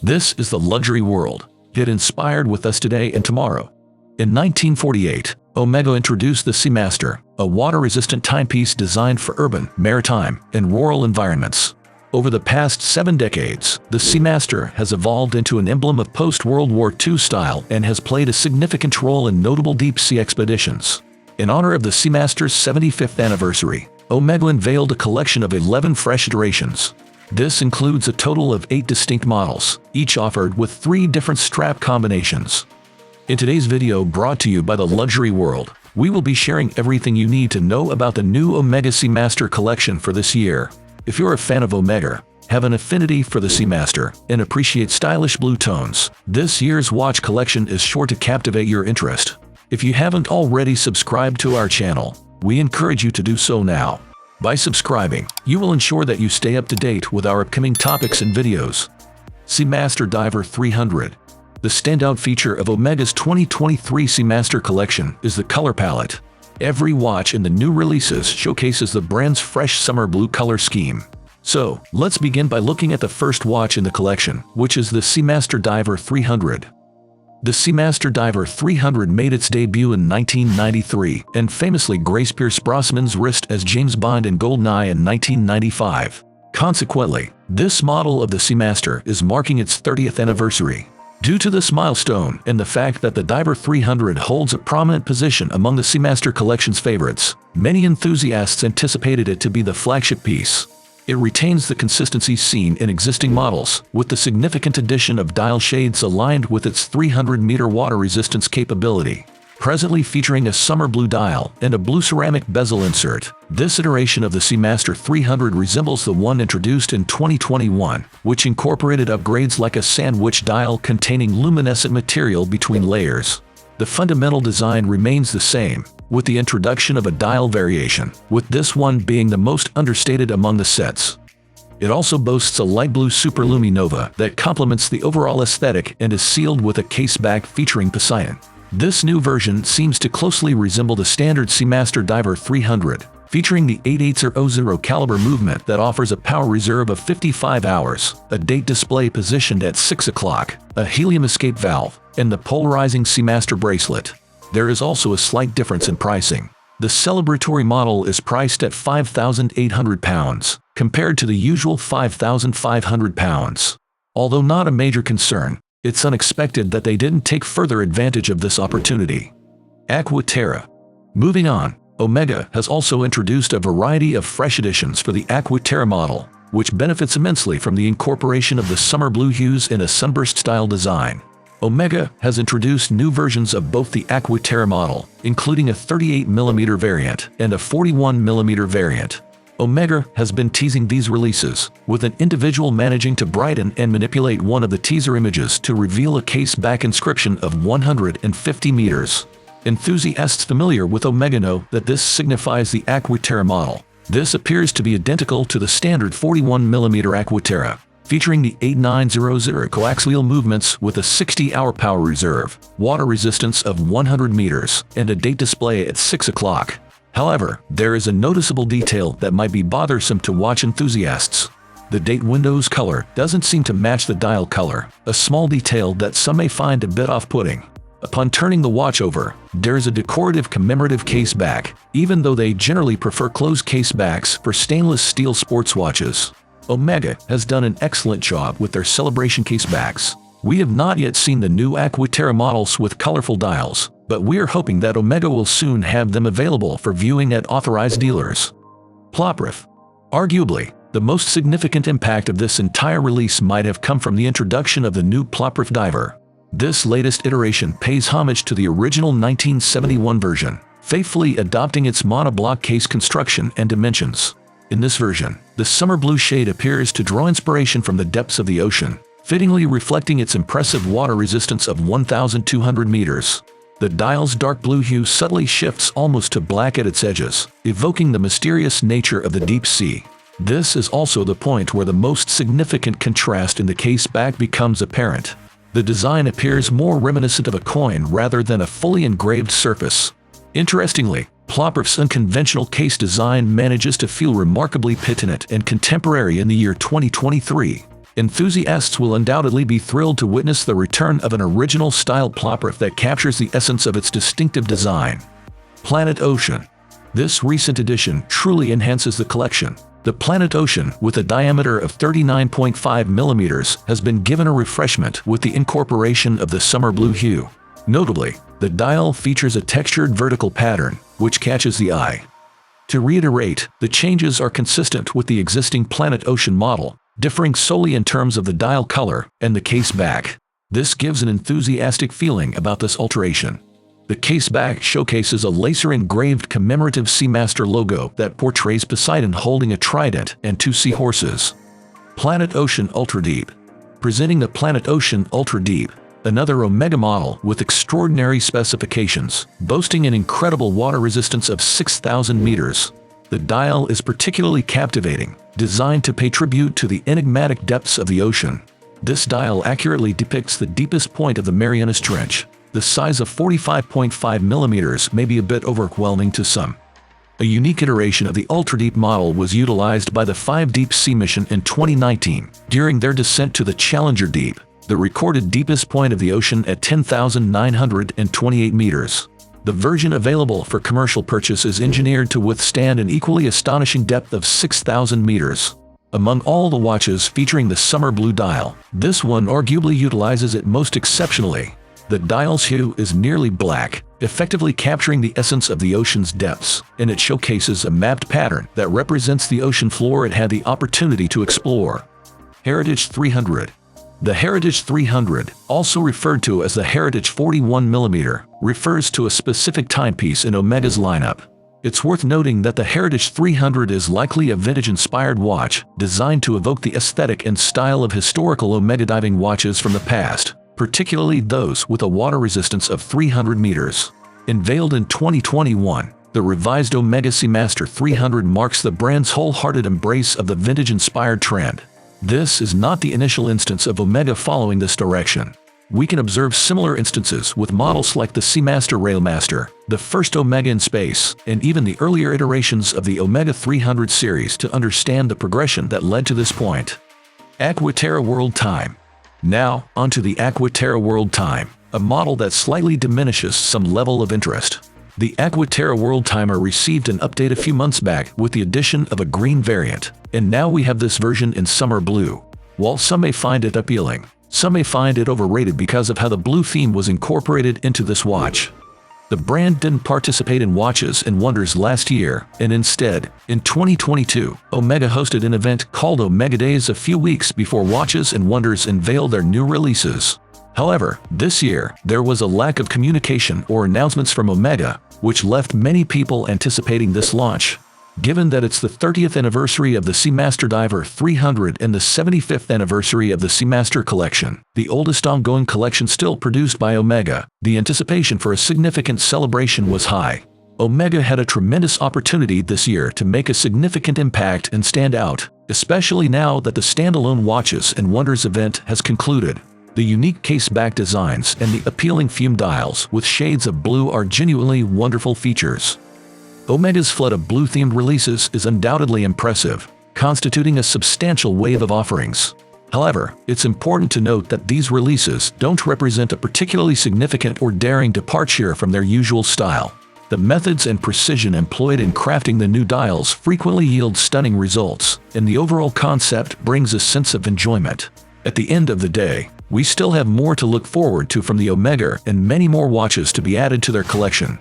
This is the luxury world. Get inspired with us today and tomorrow. In 1948, Omega introduced the Seamaster, a water-resistant timepiece designed for urban, maritime, and rural environments. Over the past 7 decades, the Seamaster has evolved into an emblem of post-World War II style and has played a significant role in notable deep-sea expeditions. In honor of the Seamaster's 75th anniversary, Omega unveiled a collection of 11 fresh iterations. This includes a total of 8 distinct models, each offered with 3 different strap combinations. In today's video brought to you by the Luxury World, we will be sharing everything you need to know about the new Omega Seamaster collection for this year. If you're a fan of Omega, have an affinity for the Seamaster, and appreciate stylish blue tones, this year's watch collection is sure to captivate your interest. If you haven't already subscribed to our channel, we encourage you to do so now. By subscribing, you will ensure that you stay up to date with our upcoming topics and videos. Seamaster Diver 300. The standout feature of Omega's 2023 Seamaster collection is the color palette. Every watch in the new releases showcases the brand's fresh summer blue color scheme. So, let's begin by looking at the first watch in the collection, which is the Seamaster Diver 300. The Seamaster Diver 300 made its debut in 1993 and famously graced Pierce Brosnan's wrist as James Bond in GoldenEye in 1995. Consequently, this model of the Seamaster is marking its 30th anniversary. Due to this milestone and the fact that the Diver 300 holds a prominent position among the Seamaster collection's favorites, many enthusiasts anticipated it to be the flagship piece. It retains the consistency seen in existing models, with the significant addition of dial shades aligned with its 300-meter water resistance capability. Presently featuring a summer blue dial and a blue ceramic bezel insert, this iteration of the Seamaster 300 resembles the one introduced in 2021, which incorporated upgrades like a sandwich dial containing luminescent material between layers. The fundamental design remains the same, with the introduction of a dial variation, with this one being the most understated among the sets. It also boasts a light blue Super Luminova that complements the overall aesthetic and is sealed with a case back featuring Poseidon. This new version seems to closely resemble the standard Seamaster Diver 300, featuring the 8800 caliber movement that offers a power reserve of 55 hours, a date display positioned at 6 o'clock, a helium escape valve, and the polarizing Seamaster bracelet. There is also a slight difference in pricing. The celebratory model is priced at £5,800, compared to the usual £5,500. Although not a major concern, it's unexpected that they didn't take further advantage of this opportunity. Aqua Terra. Moving on, Omega has also introduced a variety of fresh additions for the Aqua Terra model, which benefits immensely from the incorporation of the summer blue hues in a sunburst-style design. Omega has introduced new versions of both the Aqua Terra model, including a 38mm variant and a 41mm variant. Omega has been teasing these releases, with an individual managing to brighten and manipulate one of the teaser images to reveal a case-back inscription of 150 meters. Enthusiasts familiar with Omega know that this signifies the Aqua Terra model. This appears to be identical to the standard 41mm Aqua Terra, featuring the 8900 coaxial movements with a 60-hour power reserve, water resistance of 100 meters, and a date display at 6 o'clock. However, there is a noticeable detail that might be bothersome to watch enthusiasts. The date window's color doesn't seem to match the dial color, a small detail that some may find a bit off-putting. Upon turning the watch over, there is a decorative commemorative case back, even though they generally prefer closed case backs for stainless steel sports watches. Omega has done an excellent job with their celebration case backs. We have not yet seen the new Aqua Terra models with colorful dials, but we are hoping that Omega will soon have them available for viewing at authorized dealers. Ploprif. Arguably, the most significant impact of this entire release might have come from the introduction of the new Ploprif Diver. This latest iteration pays homage to the original 1971 version, faithfully adopting its monoblock case construction and dimensions. In this version, the summer blue shade appears to draw inspiration from the depths of the ocean, fittingly reflecting its impressive water resistance of 1,200 meters. The dial's dark blue hue subtly shifts almost to black at its edges, evoking the mysterious nature of the deep sea. This is also the point where the most significant contrast in the case back becomes apparent. The design appears more reminiscent of a coin rather than a fully engraved surface. Interestingly, Ploprif's unconventional case design manages to feel remarkably pertinent and contemporary in the year 2023. Enthusiasts will undoubtedly be thrilled to witness the return of an original-style plopper that captures the essence of its distinctive design. Planet Ocean. This recent addition truly enhances the collection. The Planet Ocean, with a diameter of 39.5 mm, has been given a refreshment with the incorporation of the summer blue hue. Notably, the dial features a textured vertical pattern, which catches the eye. To reiterate, the changes are consistent with the existing Planet Ocean model, differing solely in terms of the dial color and the case back. This gives an enthusiastic feeling about this alteration. The case back showcases a laser-engraved commemorative Seamaster logo that portrays Poseidon holding a trident and two seahorses. Planet Ocean Ultra Deep. Presenting the Planet Ocean Ultra Deep, another Omega model with extraordinary specifications, boasting an incredible water resistance of 6,000 meters. The dial is particularly captivating, designed to pay tribute to the enigmatic depths of the ocean. This dial accurately depicts the deepest point of the Marianas Trench. The size of 45.5 mm may be a bit overwhelming to some. A unique iteration of the Ultra Deep model was utilized by the 5 Deep Sea mission in 2019 during their descent to the Challenger Deep, the recorded deepest point of the ocean at 10,928 meters. The version available for commercial purchase is engineered to withstand an equally astonishing depth of 6,000 meters. Among all the watches featuring the summer blue dial, this one arguably utilizes it most exceptionally. The dial's hue is nearly black, effectively capturing the essence of the ocean's depths, and it showcases a mapped pattern that represents the ocean floor it had the opportunity to explore. Heritage 300. The Heritage 300, also referred to as the Heritage 41 mm, refers to a specific timepiece in Omega's lineup. It's worth noting that the Heritage 300 is likely a vintage-inspired watch, designed to evoke the aesthetic and style of historical Omega diving watches from the past, particularly those with a water resistance of 300 meters. Unveiled in 2021, the revised Omega Seamaster 300 marks the brand's wholehearted embrace of the vintage-inspired trend. This is not the initial instance of Omega following this direction. We can observe similar instances with models like the Seamaster Railmaster, the first Omega in space, and even the earlier iterations of the Omega 300 series to understand the progression that led to this point. Aqua Terra World Time. Now, onto the Aqua Terra World Time, a model that slightly diminishes some level of interest. The Aqua Terra World Timer received an update a few months back with the addition of a green variant, and now we have this version in summer blue. While some may find it appealing, some may find it overrated because of how the blue theme was incorporated into this watch. The brand didn't participate in Watches and Wonders last year, and instead, in 2022, Omega hosted an event called Omega Days a few weeks before Watches and Wonders unveiled their new releases. However, this year, there was a lack of communication or announcements from Omega, which left many people anticipating this launch. Given that it's the 30th anniversary of the Seamaster Diver 300 and the 75th anniversary of the Seamaster Collection, the oldest ongoing collection still produced by Omega, the anticipation for a significant celebration was high. Omega had a tremendous opportunity this year to make a significant impact and stand out, especially now that the standalone Watches and Wonders event has concluded. The unique case-back designs and the appealing fume dials with shades of blue are genuinely wonderful features. Omega's flood of blue-themed releases is undoubtedly impressive, constituting a substantial wave of offerings. However, it's important to note that these releases don't represent a particularly significant or daring departure from their usual style. The methods and precision employed in crafting the new dials frequently yield stunning results, and the overall concept brings a sense of enjoyment. At the end of the day, we still have more to look forward to from the Omega and many more watches to be added to their collection.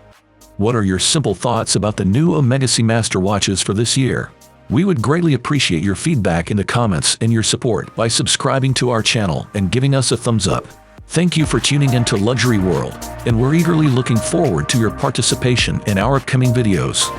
What are your simple thoughts about the new Omega Seamaster watches for this year? We would greatly appreciate your feedback in the comments and your support by subscribing to our channel and giving us a thumbs up. Thank you for tuning into Luxury World, and we're eagerly looking forward to your participation in our upcoming videos.